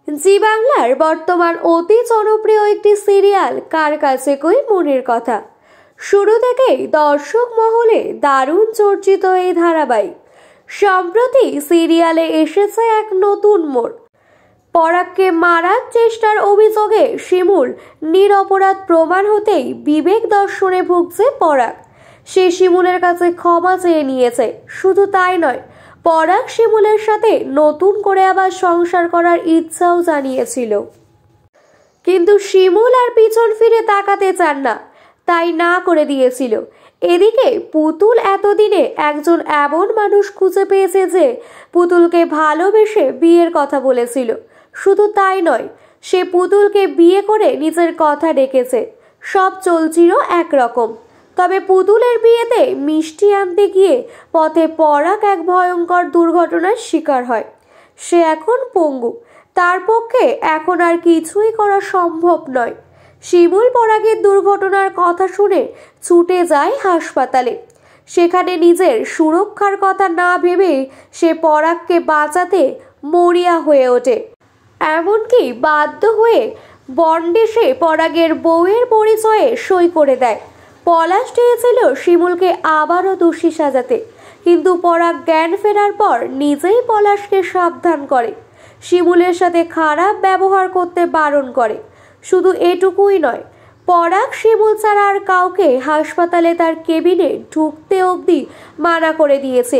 জি বাংলার বর্তমান অতি জনপ্রিয় একটি সিরিয়াল কার কাছে কই মনের কথা। শুরু থেকেই দর্শক মহলে দারুণ চর্চিত এই ধারাবাহিক সম্প্রতি সিরিয়ালে এসেছে এক নতুন মোড়। পরাগকে মারার চেষ্টার অভিযোগে শিমুল নিরপরাধ প্রমাণ হতেই বিবেক দর্শনে ভুগছে পরাগ। সে শিমুলের কাছে ক্ষমা চেয়ে নিয়েছে। শুধু তাই নয়, পরাগ শিমুলের সাথে নতুন করে আবার সংসার করার ইচ্ছাও জানিয়েছিল, কিন্তু শিমুল আর পিছন ফিরে তাকাতে চান না, তাই না করে দিয়েছিল। এদিকে পুতুল এতদিনে একজন এমন মানুষ খুঁজে পেয়েছে যে পুতুলকে ভালোবেসে বিয়ের কথা বলেছিল। শুধু তাই নয়, সে পুতুলকে বিয়ে করে নিজের কথা রেখেছে। সব চলছিল একরকম। তবে পুতুলের বিয়েতে মিষ্টি আনতে গিয়ে পথে পরাগ এক ভয়ঙ্কর দুর্ঘটনার শিকার হয়। সে এখন পঙ্গু। তার পক্ষে এখন আর কিছুই করা সম্ভব নয়। শিমুল পরাগের দুর্ঘটনার কথা শুনে ছুটে যায় হাসপাতালে। সেখানে নিজের সুরক্ষার কথা না ভেবে সে পরাগকে বাঁচাতে মরিয়া হয়ে ওঠে। এমনকি বাধ্য হয়ে বন্ডে সে পরাগের বউয়ের পরিচয়ে সই করে দেয়। পলাশ চেয়েছিল শিমুলকে আবারও দোষী সাজাতে, কিন্তু পরাগ জ্ঞান ফেরার পর নিজেই পলাশকে সাবধান করে, শিমুলের সাথে খারাপ ব্যবহার করতে বারণ করে। শুধু এটুকুই নয়, পরাগ শিমুল ছাড়া আর কাউকে হাসপাতালে তার কেবিনে ঢুকতে অবধি মানা করে দিয়েছে।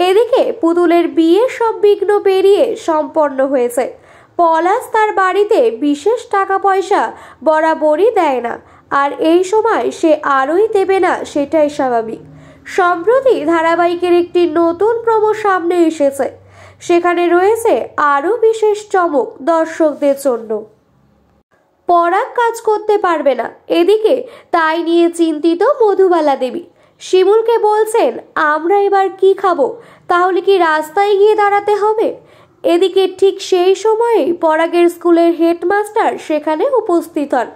এদিকে পুতুলের বিয়ে সব বিঘ্ন পেরিয়ে সম্পন্ন হয়েছে। পলাশ তার বাড়িতে বিশেষ টাকা পয়সা বরাবরই দেয় না, আর এই সময় সে আরোই দেবে না, সেটাই স্বাভাবিক। সম্প্রতি ধারাবাহিকের একটি নতুন প্রোমো সামনে এসেছে। সেখানে রয়েছে আরও বিশেষ চমক দর্শকদের জন্য। পরাগ কাজ করতে পারবে না, এদিকে তাই নিয়ে চিন্তিত মধুবালা দেবী। শিমুলকে বলছেন, আমরা এবার কি খাবো, তাহলে কি রাস্তায় গিয়ে দাঁড়াতে হবে? এদিকে ঠিক সেই সময়েই পরাগের স্কুলের হেডমাস্টার সেখানে উপস্থিত হন।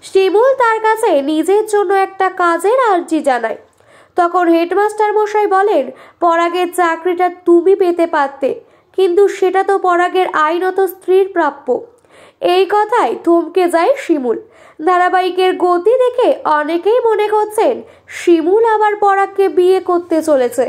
শিমুল তার কাছে নিজের জন্য একটা কাজের আর্জি জানায়। তখন হেডমাস্টার মশাই বলেন, পরাগের চাকরিটা তুমি পেতে পারতে, কিন্তু সেটা তো পরাগের আইনত স্ত্রীর প্রাপ্য। এই কথায় থমকে যায় শিমুল। ধারাবাহিকের গতি দেখে অনেকেই মনে করছেন শিমুল আবার পরাগকে বিয়ে করতে চলেছে।